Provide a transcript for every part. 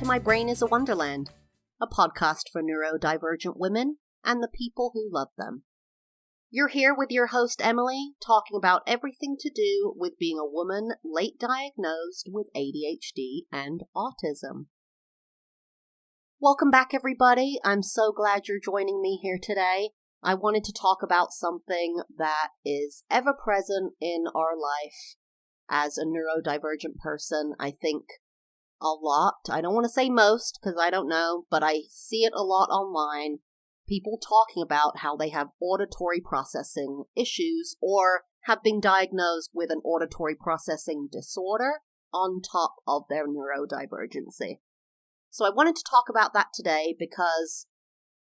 My Brain is a Wonderland, a podcast for neurodivergent women and the people who love them. You're here with your host Emily, talking about everything to do with being a woman late diagnosed with ADHD and autism. Welcome back, everybody. I'm so glad you're joining me here today. I wanted to talk about something that is ever present in our life as a neurodivergent person. I think a lot. I don't want to say most, because I don't know, but I see it a lot online. People talking about how they have auditory processing issues or have been diagnosed with an auditory processing disorder on top of their neurodivergency. So I wanted to talk about that today because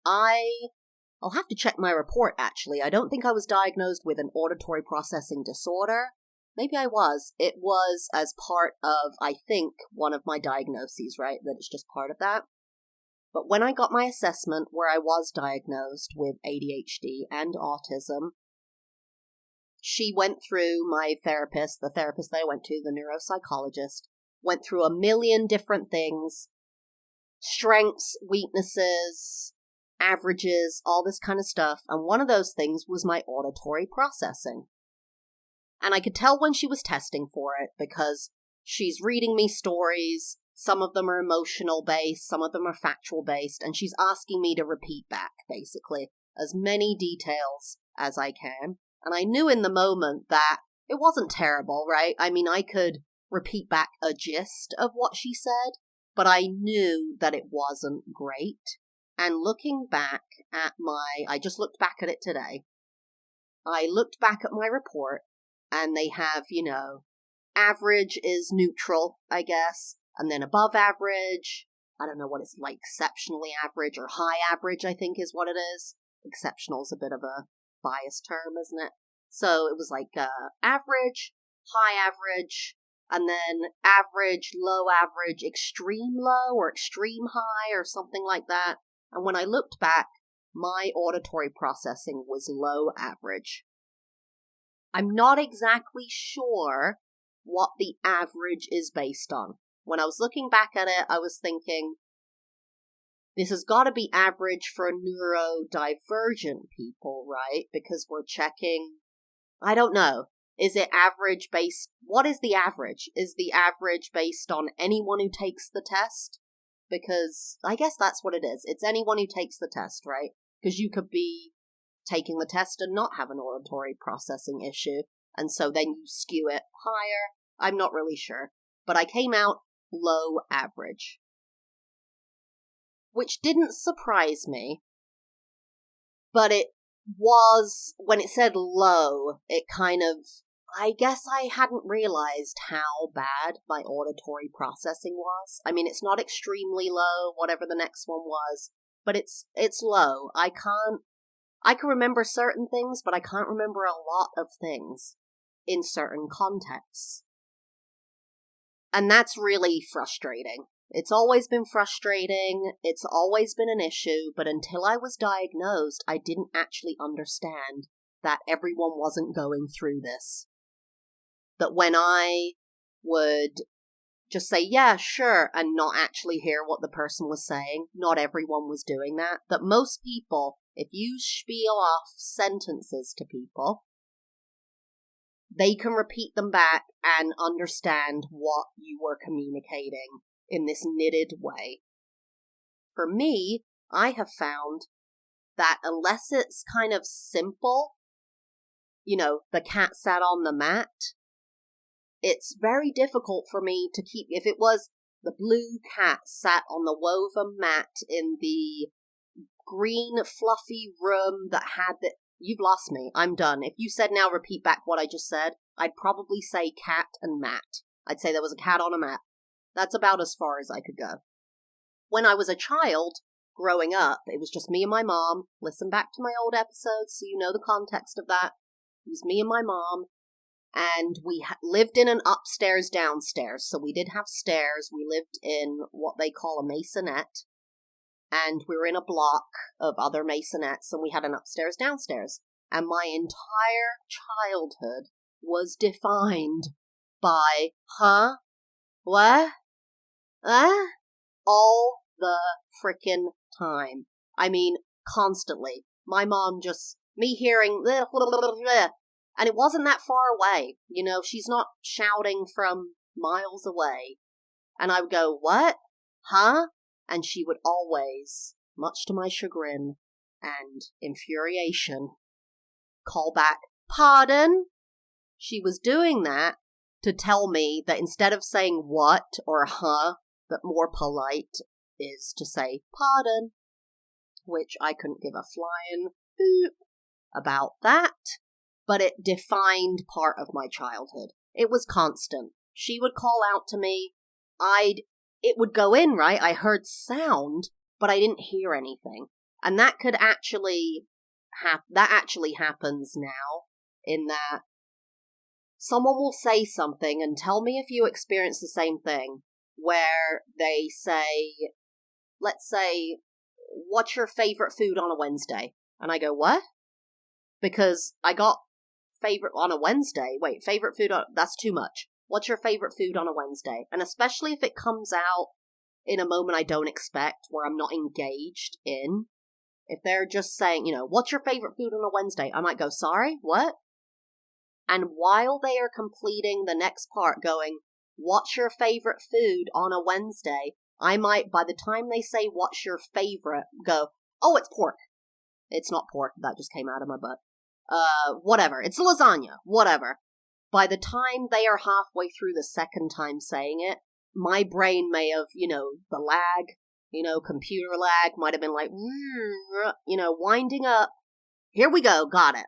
I'll have to check my report, actually. I don't think I was diagnosed with an auditory processing disorder. Maybe I was. It was as part of, I think, one of my diagnoses, right? That it's just part of that. But when I got my assessment where I was diagnosed with ADHD and autism, she went through, my therapist, the therapist that I went to, the neuropsychologist, went through a million different things, strengths, weaknesses, averages, all this kind of stuff. And one of those things was my auditory processing. And I could tell when she was testing for it because she's reading me stories. Some of them are emotional based, some of them are factual based, and she's asking me to repeat back, basically, as many details as I can. And I knew in the moment that it wasn't terrible, right? I mean, I could repeat back a gist of what she said, but I knew that it wasn't great. And looking back at I just looked back at it today. I looked back at my report, and they have, average is neutral, I guess, and then above average, I don't know what it's like, exceptionally average or high average, I think is what it is. Exceptional is a bit of a biased term, isn't it? So it was like average, high average, and then average, low average, extreme low or extreme high or something like that. And when I looked back, my auditory processing was low average. I'm not exactly sure what the average is based on. When I was looking back at it, I was thinking, this has got to be average for neurodivergent people, right? Because we're checking, I don't know. Is it average based? What is the average? Is the average based on anyone who takes the test? Because I guess that's what it is. It's anyone who takes the test, right? Because you could be taking the test and not have an auditory processing issue, and so then you skew it higher. I'm not really sure. But I came out low average, which didn't surprise me, but it was, when it said low, it kind of, I guess I hadn't realized how bad my auditory processing was. I mean, it's not extremely low, whatever the next one was, but it's low. I can remember certain things, but I can't remember a lot of things in certain contexts. And that's really frustrating. It's always been frustrating. It's always been an issue. But until I was diagnosed, I didn't actually understand that everyone wasn't going through this. That when I would just say, yeah, sure, and not actually hear what the person was saying, not everyone was doing that. That most people, if you spiel off sentences to people, they can repeat them back and understand what you were communicating in this knitted way. For me, I have found that unless it's kind of simple, the cat sat on the mat, it's very difficult for me to keep, if it was the blue cat sat on the woven mat in the green fluffy room that had you've lost me. I'm done. If you said now repeat back what I just said, I'd probably say cat and mat. I'd say there was a cat on a mat. That's about as far as I could go. When I was a child, growing up, it was just me and my mom. Listen back to my old episodes so you know the context of that. It was me and my mom, and we lived in an upstairs downstairs, so we did have stairs. We lived in what they call a maisonette, and we were in a block of other maisonettes, and we had an upstairs downstairs. And my entire childhood was defined by, huh? What? all the frickin' time. I mean, constantly. My mom me hearing, and it wasn't that far away. She's not shouting from miles away. And I would go, what? Huh? And she would always, much to my chagrin and infuriation, call back, pardon? She was doing that to tell me that instead of saying what or huh, that more polite is to say pardon, which I couldn't give a flying boop about that, but it defined part of my childhood. It was constant. She would call out to me, it would go in, right? I heard sound, but I didn't hear anything. And that could actually happens now, in that someone will say something, and tell me if you experience the same thing, where they say, let's say, what's your favorite food on a Wednesday? And I go, what? Because I got favorite on a Wednesday. Wait, favorite food that's too much. What's your favorite food on a Wednesday? And especially if it comes out in a moment I don't expect, where I'm not engaged in. If they're just saying, what's your favorite food on a Wednesday? I might go, sorry, what? And while they are completing the next part going, what's your favorite food on a Wednesday? I might, by the time they say, what's your favorite, go, oh, it's pork. It's not pork. That just came out of my butt. Whatever. It's lasagna. Whatever. By the time they are halfway through the second time saying it, my brain may have, the lag, computer lag might have been like, winding up. Here we go. Got it.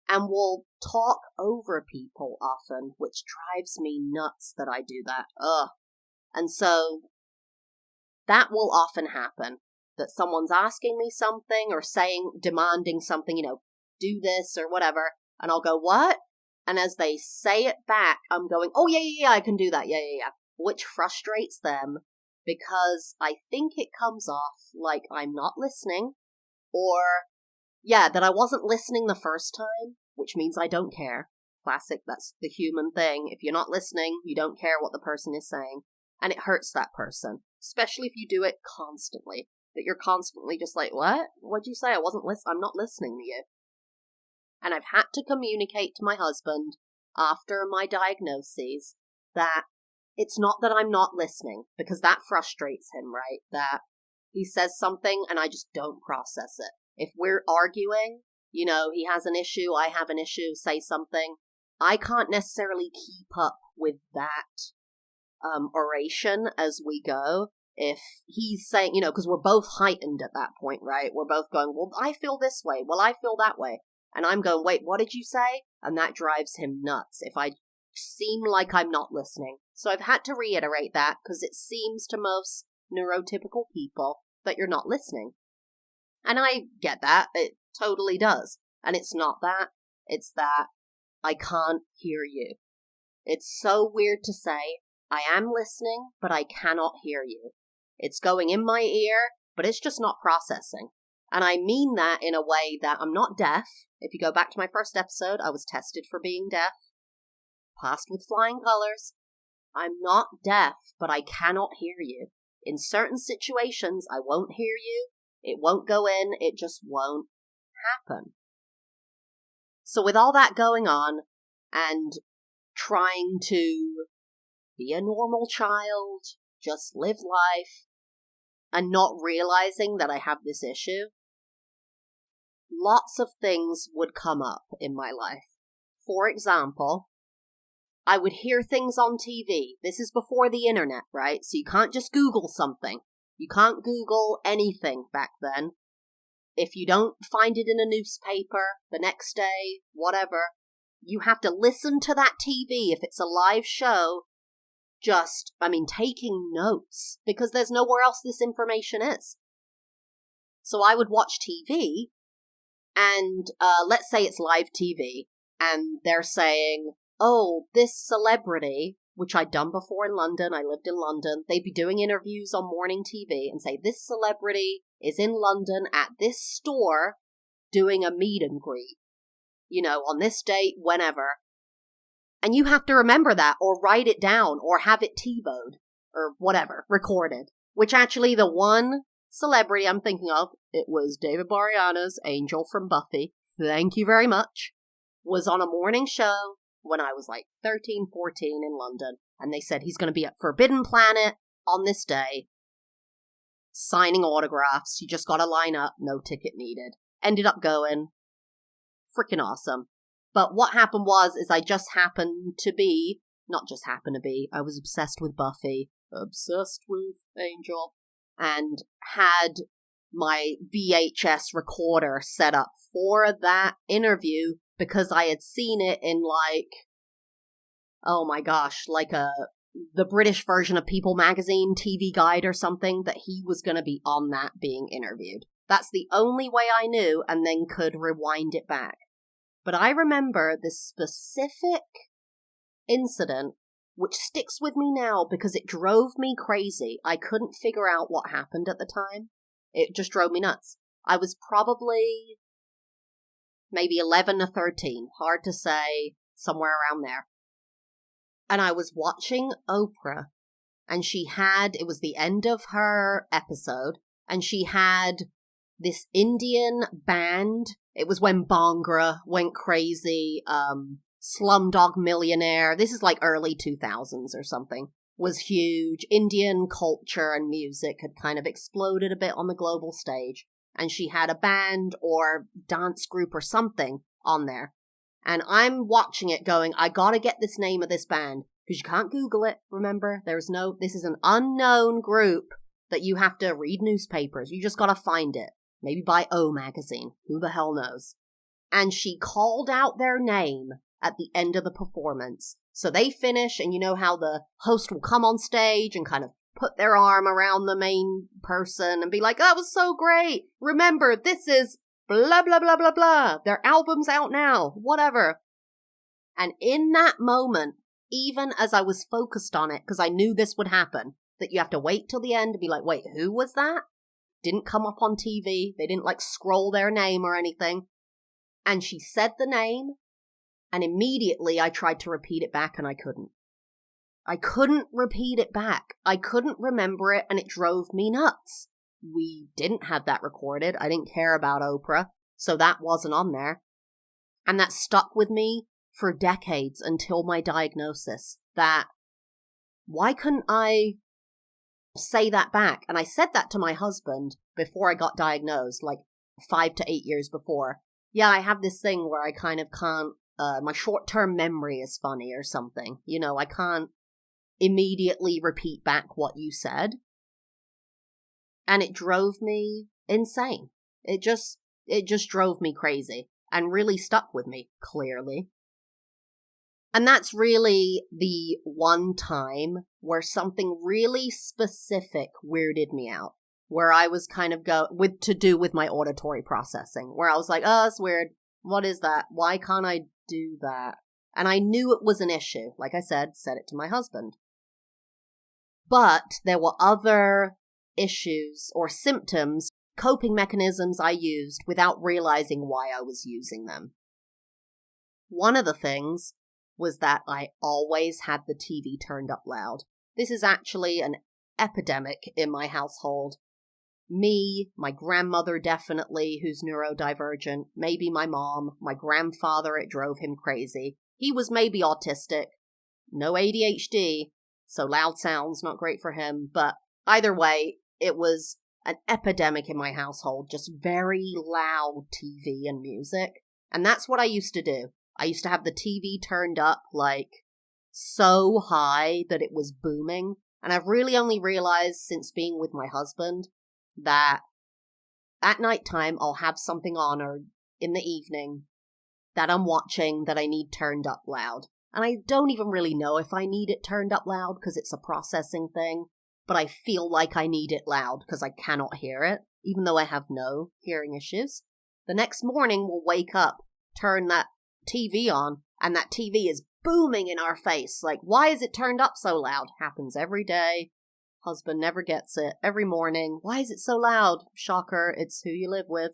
And we'll talk over people often, which drives me nuts that I do that. Ugh. And so that will often happen, that someone's asking me something or demanding something, do this or whatever, and I'll go, what? And as they say it back, I'm going, oh, yeah, I can do that, yeah, which frustrates them, because I think it comes off like I'm not listening, or, that I wasn't listening the first time, which means I don't care. Classic, that's the human thing. If you're not listening, you don't care what the person is saying, and it hurts that person, especially if you do it constantly, that you're constantly just like, what? What'd you say? I'm not listening to you. And I've had to communicate to my husband after my diagnoses that it's not that I'm not listening, because that frustrates him, right? That he says something and I just don't process it. If we're arguing, he has an issue, I have an issue, say something, I can't necessarily keep up with that oration as we go. If he's saying, because we're both heightened at that point, right? We're both going, well, I feel this way. Well, I feel that way. And I'm going, wait, what did you say? And that drives him nuts if I seem like I'm not listening. So I've had to reiterate that, because it seems to most neurotypical people that you're not listening. And I get that. It totally does. And it's not that. It's that I can't hear you. It's so weird to say, I am listening, but I cannot hear you. It's going in my ear, but it's just not processing. And I mean that in a way that I'm not deaf. If you go back to my first episode, I was tested for being deaf. Passed with flying colors. I'm not deaf, but I cannot hear you. In certain situations, I won't hear you. It won't go in. It just won't happen. So with all that going on, and trying to be a normal child, just live life, and not realizing that I have this issue, lots of things would come up in my life. For example, I would hear things on TV. This is before the internet, right? So you can't just Google something. You can't Google anything back then. If you don't find it in a newspaper the next day, whatever, you have to listen to that TV if it's a live show. Taking notes, because there's nowhere else this information is. So I would watch TV, and let's say it's live TV, and they're saying, oh, this celebrity, which I'd done before in London, I lived in London, they'd be doing interviews on morning TV and say, this celebrity is in London at this store doing a meet and greet, on this date, whenever. And you have to remember that, or write it down, or have it TiVo'd, or whatever, recorded. Which actually the one celebrity I'm thinking of, it was David Boreanaz's Angel from Buffy. Thank you very much. Was on a morning show when I was like 13, 14 in London. And they said he's going to be at Forbidden Planet on this day, signing autographs. You just got to line up, no ticket needed. Ended up going. Freaking awesome. But what happened is I just happened to be, not just happened to be, I was obsessed with Buffy, obsessed with Angel, and had my VHS recorder set up for that interview because I had seen it in the British version of People magazine TV guide or something, that he was going to be on that being interviewed. That's the only way I knew, and then could rewind it back. But I remember this specific incident, which sticks with me now because it drove me crazy. I couldn't figure out what happened at the time. It just drove me nuts. I was probably maybe 11 or 13, hard to say, somewhere around there. And I was watching Oprah, and it was the end of her episode, and she had this Indian band. It was when Bhangra went crazy, Slumdog Millionaire, this is like early 2000s or something, was huge. Indian culture and music had kind of exploded a bit on the global stage, and she had a band or dance group or something on there. And I'm watching it going, I gotta get this name of this band, because you can't Google it, remember? This is an unknown group that you have to read newspapers. You just gotta find it. Maybe buy O magazine. Who the hell knows? And she called out their name at the end of the performance. So they finish, and you know how the host will come on stage and kind of put their arm around the main person and be like, that was so great. Remember, this is blah, blah, blah, blah, blah. Their album's out now. Whatever. And in that moment, even as I was focused on it, because I knew this would happen, that you have to wait till the end to be like, wait, who was that? Didn't come up on TV. They didn't scroll their name or anything. And she said the name, and immediately I tried to repeat it back, and I couldn't. I couldn't repeat it back. I couldn't remember it, and it drove me nuts. We didn't have that recorded. I didn't care about Oprah, so that wasn't on there. And that stuck with me for decades until my diagnosis. Why couldn't I say that back? And I said that to my husband before I got diagnosed, 5 to 8 years before. Yeah, I have this thing where I kind of can't, my short-term memory is funny or something. I can't immediately repeat back what you said. And it drove me insane. It just drove me crazy and really stuck with me, clearly. And that's really the one time where something really specific weirded me out, where I was kind of to do with my auditory processing, where I was like, oh, that's weird. What is that? Why can't I do that? And I knew it was an issue. Like I said it to my husband. But there were other issues or symptoms, coping mechanisms I used without realizing why I was using them. One of the things was that I always had the TV turned up loud. This is actually an epidemic in my household. Me, my grandmother definitely, who's neurodivergent, maybe my mom, my grandfather, it drove him crazy. He was maybe autistic, no ADHD, so loud sounds, not great for him, but either way, it was an epidemic in my household, just very loud TV and music. And that's what I used to do. I used to have the TV turned up, so high that it was booming. And I've really only realized since being with my husband that at nighttime I'll have something on, or in the evening, that I'm watching that I need turned up loud. And I don't even really know if I need it turned up loud because it's a processing thing, but I feel like I need it loud because I cannot hear it, even though I have no hearing issues. The next morning we'll wake up, turn that TV on, and that TV is booming in our face. Why is it turned up so loud? Happens every day. Husband never gets it. Every morning. Why is it so loud? Shocker, it's who you live with.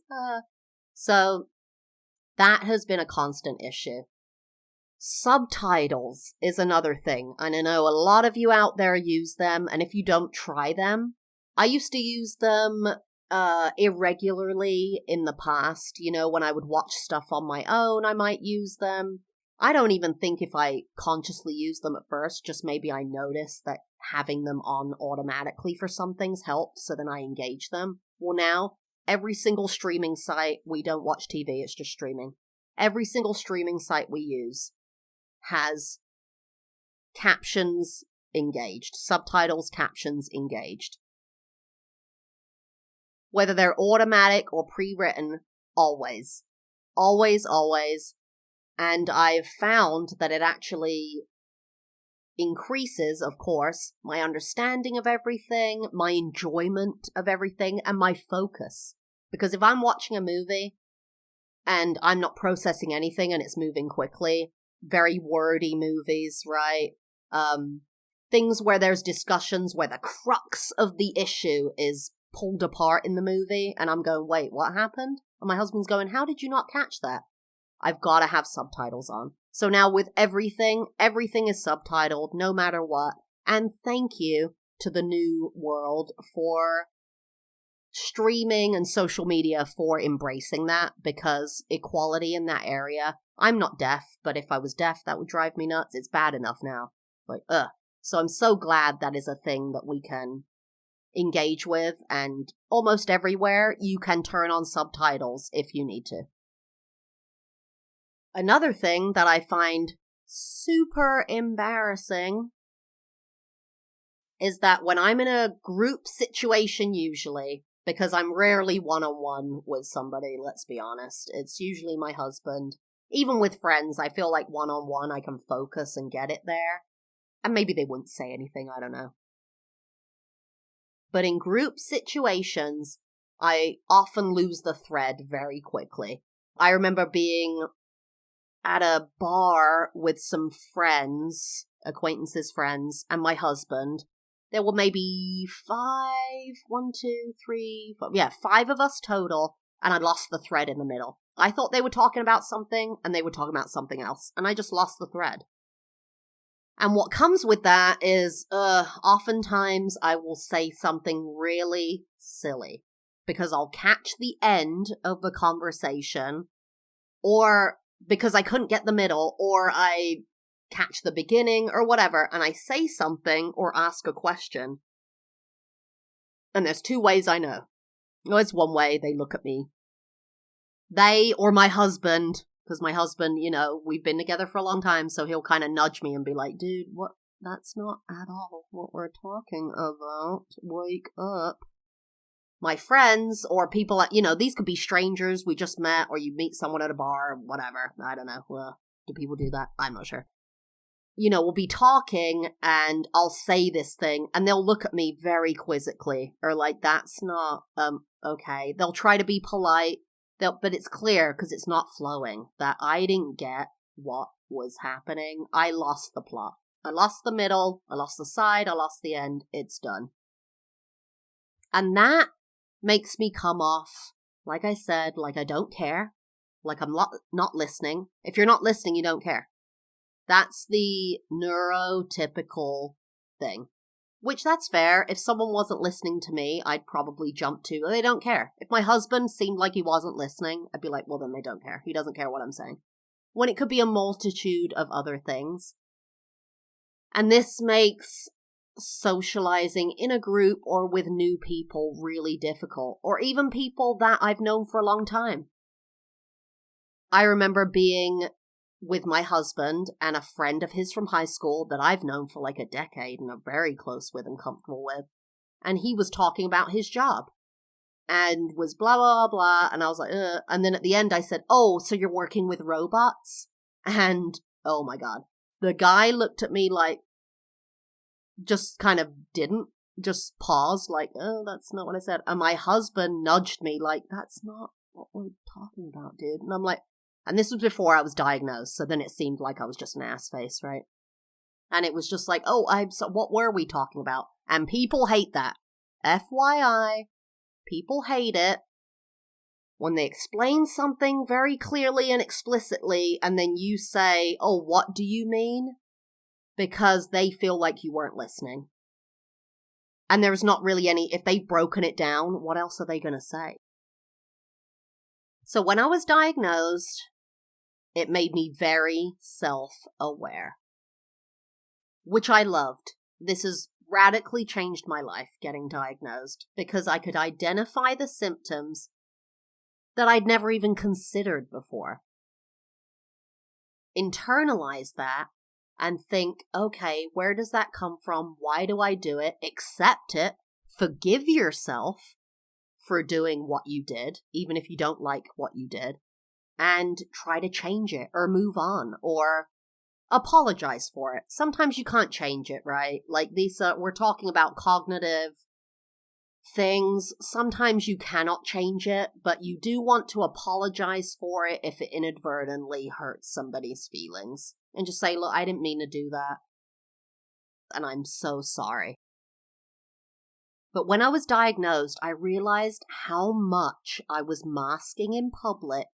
So that has been a constant issue. Subtitles is another thing, and I know a lot of you out there use them, and if you don't, try them. I used to use them irregularly in the past. When I would watch stuff on my own, I might use them. I don't even think if I consciously use them at first, just maybe I notice that having them on automatically for some things helps, so then I engage them. Well, now, every single streaming site, we don't watch TV, it's just streaming. Every single streaming site we use has captions engaged, subtitles, captions engaged. Whether they're automatic or pre-written, always. Always, always. And I've found that it actually increases, of course, my understanding of everything, my enjoyment of everything, and my focus. Because if I'm watching a movie and I'm not processing anything and it's moving quickly, very wordy movies, right? Things where there's discussions where the crux of the issue is pulled apart in the movie, and I'm going, wait, what happened? And my husband's going, how did you not catch that? I've got to have subtitles on. So now with everything is subtitled, no matter what. And thank you to the new world for streaming and social media for embracing that, because equality in that area, I'm not deaf, but if I was deaf, that would drive me nuts. It's bad enough now. So I'm so glad that is a thing that we can engage with, and almost everywhere you can turn on subtitles if you need to. Another thing that I find super embarrassing is that when I'm in a group situation, usually, because I'm rarely one-on-one with somebody, let's be honest, it's usually my husband. Even with friends, I feel like one-on-one I can focus and get it there. And maybe they wouldn't say anything, I don't know. But in group situations, I often lose the thread very quickly. I remember being at a bar with some friends, acquaintances' friends, and my husband. There were maybe 5 of us total, and I lost the thread in the middle. I thought they were talking about something, and they were talking about something else, and I just lost the thread. And what comes with that is, oftentimes I will say something really silly, because I'll catch the end of the conversation, or because I couldn't get the middle, or I catch the beginning, or whatever, and I say something or ask a question. And there's 2 ways I know. There's one way, they look at me. They or my husband, because my husband, we've been together for a long time, so he'll kind of nudge me and be like, dude, what? That's not at all what we're talking about. Wake up. My friends or people, these could be strangers we just met, or you meet someone at a bar, or whatever. I don't know. Well, do people do that? I'm not sure. We'll be talking and I'll say this thing and they'll look at me very quizzically, or like, that's not, okay. They'll try to be polite, but it's clear because it's not flowing that I didn't get what was happening. I lost the plot. I lost the middle. I lost the side. I lost the end. It's done. And that makes me come off, like I said, like I don't care, like I'm not listening. If you're not listening, you don't care. That's the neurotypical thing. Which, that's fair. If someone wasn't listening to me, I'd probably jump to, they don't care. If my husband seemed like he wasn't listening, I'd be like, well, then they don't care. He doesn't care what I'm saying. When it could be a multitude of other things. And this makes socializing in a group or with new people really difficult, or even people that I've known for a long time. I remember being with my husband and a friend of his from high school that I've known for like a decade and I'm very close with and comfortable with, and he was talking about his job and was blah blah blah, and I was like, ugh. And then at the end I said, oh, so you're working with robots? And oh my god, the guy looked at me like, just kind of just paused, like, oh, that's not what I said. And my husband nudged me like, that's not what we're talking about, dude. And I'm like, and this was before I was diagnosed, so then it seemed like I was just an ass face, right? And it was just like, oh, what were we talking about? And people hate that. FYI, people hate it when they explain something very clearly and explicitly, and then you say, oh, what do you mean? Because they feel like you weren't listening. And there's not really any, if they've broken it down, what else are they going to say? So when I was diagnosed, it made me very self-aware, which I loved. This has radically changed my life, getting diagnosed, because I could identify the symptoms that I'd never even considered before. Internalize that and think, okay, where does that come from? Why do I do it? Accept it. Forgive yourself for doing what you did, even if you don't like what you did, and try to change it or move on or apologize for it. Sometimes you can't change it, right? Like these, we're talking about cognitive things. Sometimes you cannot change it, but you do want to apologize for it if it inadvertently hurts somebody's feelings. And just say, look, I didn't mean to do that. And I'm so sorry. But when I was diagnosed, I realized how much I was masking in public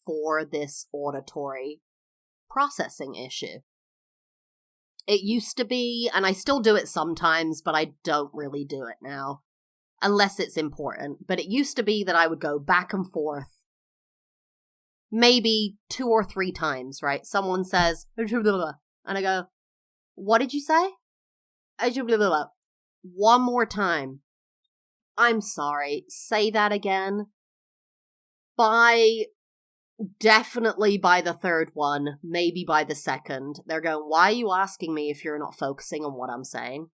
for this auditory processing issue. It used to be, and I still do it sometimes, but I don't really do it now, unless it's important. But it used to be that I would go back and forth, maybe 2 or 3 times, right? Someone says, and I go, what did you say? One more time. I'm sorry. Say that again. Definitely by the 3rd one, maybe by the 2nd, they're going, why are you asking me if you're not focusing on what I'm saying?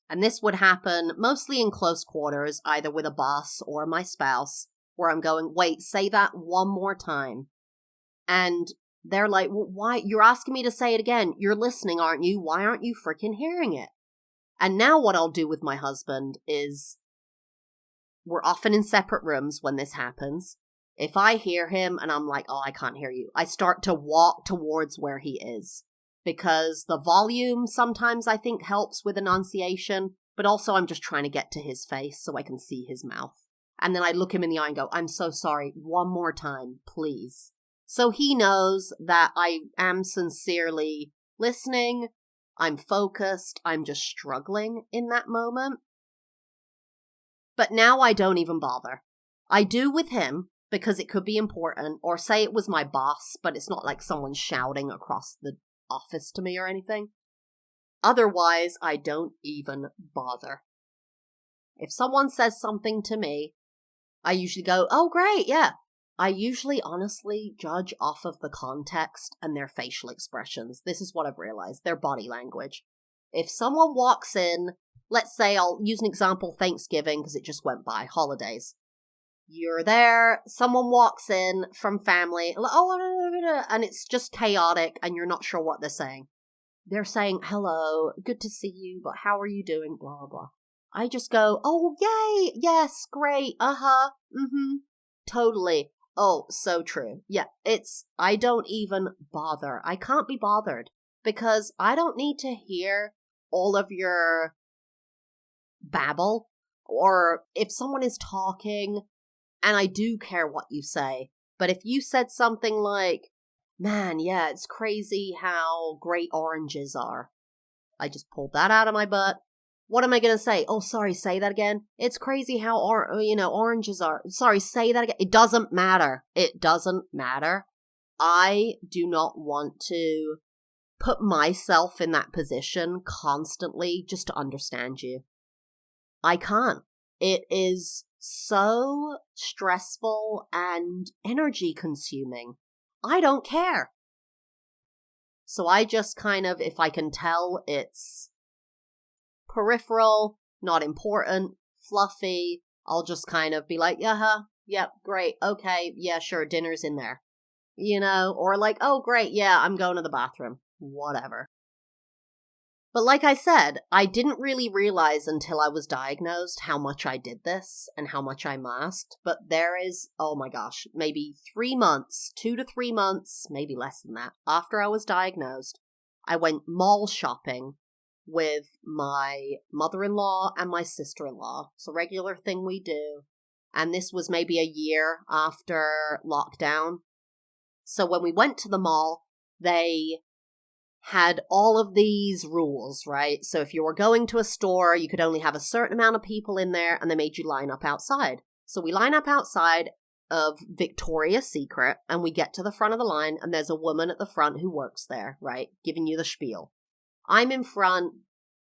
And this would happen mostly in close quarters, either with a boss or my spouse, where I'm going, wait, say that one more time. And they're like, well, why? You're asking me to say it again. You're listening, aren't you? Why aren't you freaking hearing it? And now what I'll do with my husband is, we're often in separate rooms when this happens. If I hear him and I'm like, oh, I can't hear you, I start to walk towards where he is. Because the volume sometimes I think helps with enunciation, but also I'm just trying to get to his face so I can see his mouth. And then I look him in the eye and go, I'm so sorry, one more time, please. So he knows that I am sincerely listening, I'm focused, I'm just struggling in that moment. But now I don't even bother. I do with him, because it could be important, or say it was my boss, but it's not like someone's shouting across the office to me or anything. Otherwise, I don't even bother. If someone says something to me, I usually go, oh, great, yeah. I usually honestly judge off of the context and their facial expressions. This is what I've realized, their body language. If someone walks in, let's say I'll use an example, Thanksgiving, because it just went by, holidays. You're there, someone walks in from family, and it's just chaotic and you're not sure what they're saying. They're saying, hello, good to see you, but how are you doing, blah, blah, blah. I just go, oh, yay, yes, great, totally. Oh, so true. Yeah, I don't even bother. I can't be bothered because I don't need to hear all of your babble, or if someone is talking, and I do care what you say, but if you said something like, man, yeah, it's crazy how great oranges are. I just pulled that out of my butt. What am I going to say? Oh, sorry, say that again. It's crazy how, oranges are. Sorry, say that again. It doesn't matter. It doesn't matter. I do not want to put myself in that position constantly just to understand you. I can't. It is so stressful and energy consuming. I don't care. So I just kind of, if I can tell it's peripheral, not important, fluffy, I'll just kind of be like, yep, great, okay, yeah, sure, dinner's in there. Or like, oh, great, yeah, I'm going to the bathroom. Whatever. But like I said, I didn't really realize until I was diagnosed how much I did this and how much I masked. But there is, oh my gosh, maybe 3 months, 2 to 3 months, maybe less than that, after I was diagnosed, I went mall shopping with my mother-in-law and my sister-in-law. It's a regular thing we do. And this was maybe a year after lockdown. So when we went to the mall, they had all of these rules, right? So if you were going to a store, you could only have a certain amount of people in there, and they made you line up outside. So we line up outside of Victoria's Secret, and we get to the front of the line, and there's a woman at the front who works there, right? Giving you the spiel. I'm in front.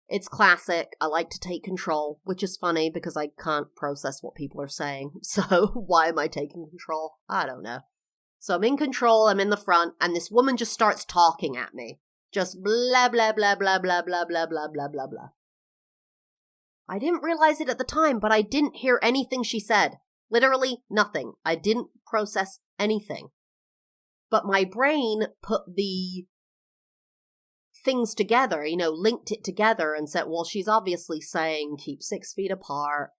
It's classic. I like to take control, which is funny because I can't process what people are saying. So why am I taking control? I don't know. So I'm in control, I'm in the front, and this woman just starts talking at me. Just blah, blah, blah, blah, blah, blah, blah, blah, blah, blah, blah. I didn't realize it at the time, but I didn't hear anything she said. Literally nothing. I didn't process anything. But my brain put the things together, linked it together and said, well, she's obviously saying keep 6 feet apart,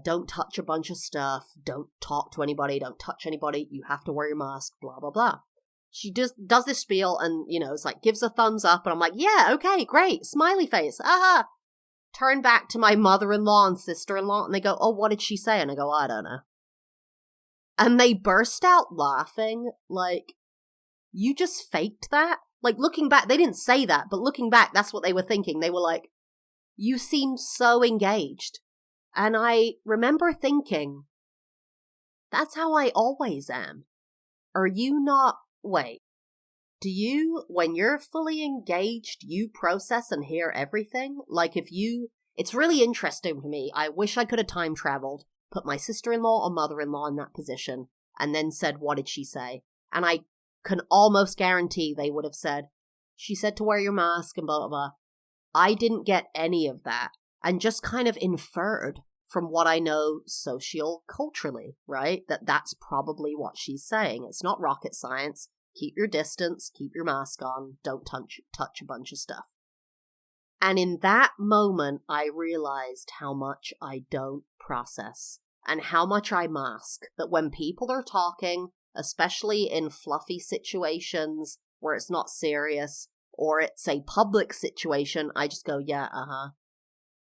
don't touch a bunch of stuff, don't talk to anybody, don't touch anybody, you have to wear your mask, blah, blah, blah. She just does this spiel and, it's like gives a thumbs up and I'm like, yeah, okay, great, smiley face, aha. Turn back to my mother-in-law and sister-in-law and they go, oh, what did she say? And I go, I don't know. And they burst out laughing like, you just faked that? Like, looking back, they didn't say that, but looking back, that's what they were thinking. They were like, you seemed so engaged. And I remember thinking, that's how I always am. Are you not? Wait, do you, when you're fully engaged, you process and hear everything? Like it's really interesting for me. I wish I could have time traveled, put my sister-in-law or mother-in-law in that position, and then said, what did she say? And I can almost guarantee they would have said, she said to wear your mask and blah, blah, blah. I didn't get any of that and just kind of inferred from what I know socioculturally, right? That's probably what she's saying. It's not rocket science. Keep your distance, keep your mask on, don't touch a bunch of stuff. And in that moment, I realized how much I don't process and how much I mask. That when people are talking, especially in fluffy situations where it's not serious or it's a public situation, I just go, yeah, uh-huh.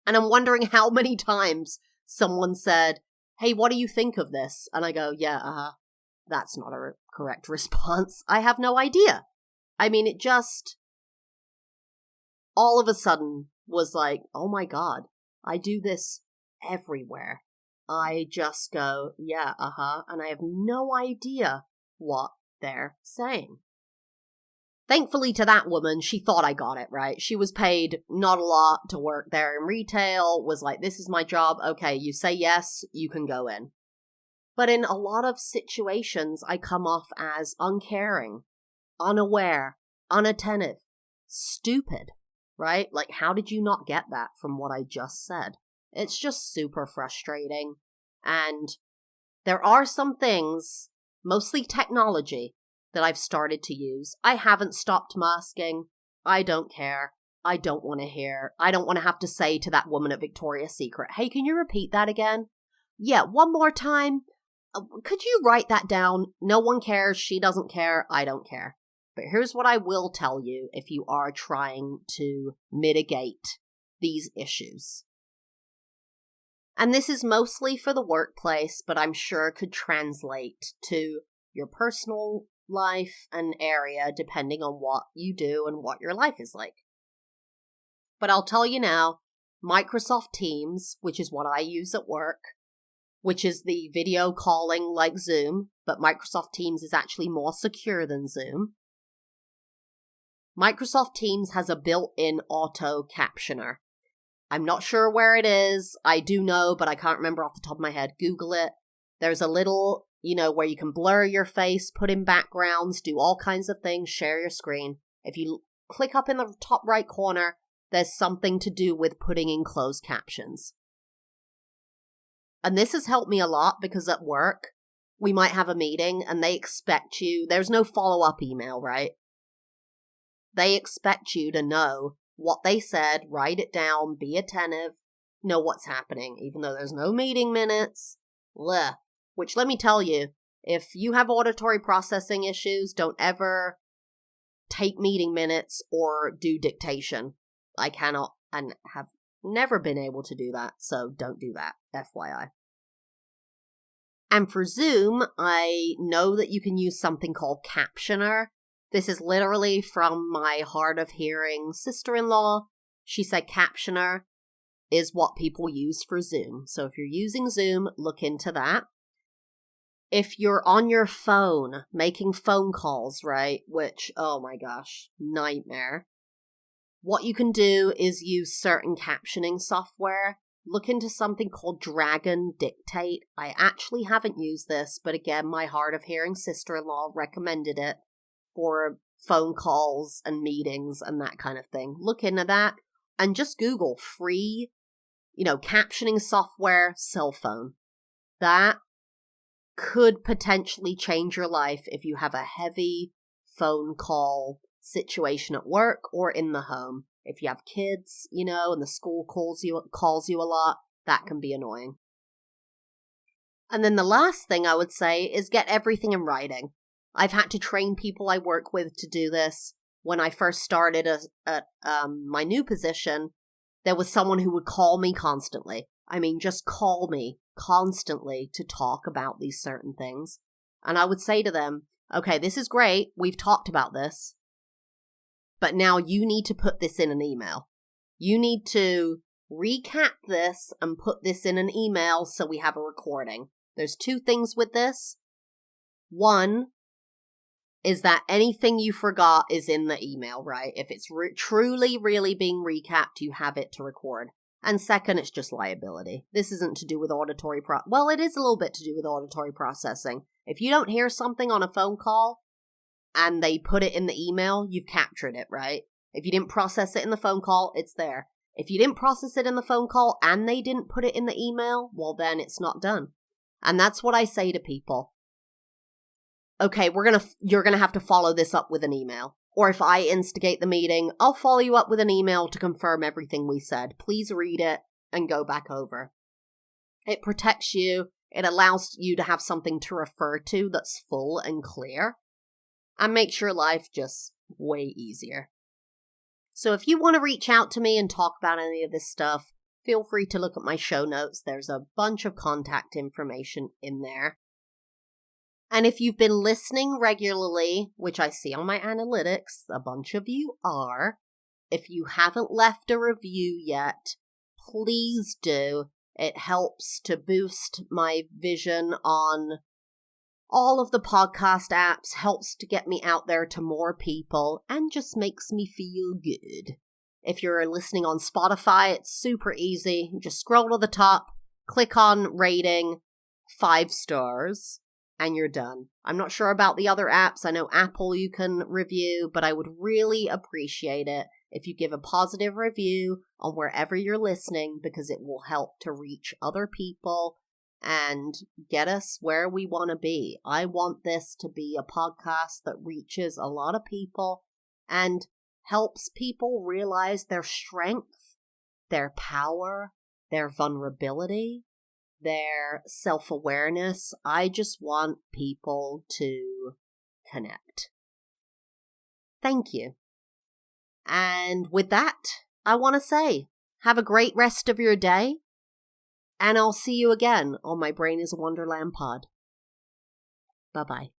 And I'm wondering how many times someone said, hey, what do you think of this? And I go, yeah, uh-huh. That's not a correct response. I have no idea. I mean, it just all of a sudden was like, oh my God, I do this everywhere. I just go, yeah, uh-huh, and I have no idea what they're saying. Thankfully to that woman, she thought I got it right. She was paid not a lot to work there in retail, was like, this is my job, okay, you say yes, you can go in. But in a lot of situations, I come off as uncaring, unaware, unattentive, stupid, right? Like, how did you not get that from what I just said? It's just super frustrating. And there are some things, mostly technology, that I've started to use. I haven't stopped masking. I don't care. I don't want to hear. I don't want to have to say to that woman at Victoria's Secret, hey, can you repeat that again? Yeah, one more time. Could you write that down? No one cares. She doesn't care. I don't care. But here's what I will tell you if you are trying to mitigate these issues. And this is mostly for the workplace, but I'm sure it could translate to your personal life and area depending on what you do and what your life is like. But I'll tell you now, Microsoft Teams, which is what I use at work, which is the video calling like Zoom, but Microsoft Teams is actually more secure than Zoom. Microsoft Teams has a built-in auto captioner. I'm not sure where it is. I do know, but I can't remember off the top of my head. Google it. There's a little, where you can blur your face, put in backgrounds, do all kinds of things, share your screen. If you click up in the top right corner, there's something to do with putting in closed captions. And this has helped me a lot because at work, we might have a meeting and they expect you, there's no follow-up email, right? They expect you to know what they said, write it down, be attentive, know what's happening, even though there's no meeting minutes. Blech. Which, let me tell you, if you have auditory processing issues, don't ever take meeting minutes or do dictation. I cannot and have never been able to do that, so don't do that, FYI. And for Zoom, I know that you can use something called Captioner, This is literally from my hard of hearing sister-in-law. She said Captioner is what people use for Zoom. So if you're using Zoom, look into that. If you're on your phone making phone calls, right, which, oh my gosh, nightmare. What you can do is use certain captioning software. Look into something called Dragon Dictate. I actually haven't used this, but again, my hard of hearing sister-in-law recommended it for phone calls and meetings and that kind of thing. Look into that and just Google free, captioning software, cell phone. That could potentially change your life if you have a heavy phone call situation at work or in the home. If you have kids, and the school calls you a lot, that can be annoying. And then the last thing I would say is get everything in writing. I've had to train people I work with to do this. When I first started at my new position, there was someone who would call me constantly. Just call me constantly to talk about these certain things. And I would say to them, okay, this is great. We've talked about this. But now you need to put this in an email. You need to recap this and put this in an email so we have a recording. There's two things with this. One is that anything you forgot is in the email, right? If it's truly really being recapped, you have it to record. And second, it's just liability. This isn't to do with auditory well, it is a little bit to do with auditory processing. If you don't hear something on a phone call and they put it in the email, you've captured it, right? If you didn't process it in the phone call, it's there. If you didn't process it in the phone call and they didn't put it in the email, well, then it's not done. And that's what I say to people. Okay, you're gonna have to follow this up with an email. Or if I instigate the meeting, I'll follow you up with an email to confirm everything we said. Please read it and go back over. It protects you. It allows you to have something to refer to that's full and clear. And makes your life just way easier. So if you want to reach out to me and talk about any of this stuff, feel free to look at my show notes. There's a bunch of contact information in there. And if you've been listening regularly, which I see on my analytics, a bunch of you are, if you haven't left a review yet, please do. It helps to boost my vision on all of the podcast apps, helps to get me out there to more people, and just makes me feel good. If you're listening on Spotify, it's super easy. You just scroll to the top, click on rating, 5 stars. And you're done. I'm not sure about the other apps. I know Apple you can review, but I would really appreciate it if you give a positive review on wherever you're listening, because it will help to reach other people and get us where we want to be. I want this to be a podcast that reaches a lot of people and helps people realize their strength, their power, their vulnerability, their self-awareness. I just want people to connect. Thank you. And with that, I want to say, have a great rest of your day, and I'll see you again on my Brain is a Wonderland pod. Bye-bye.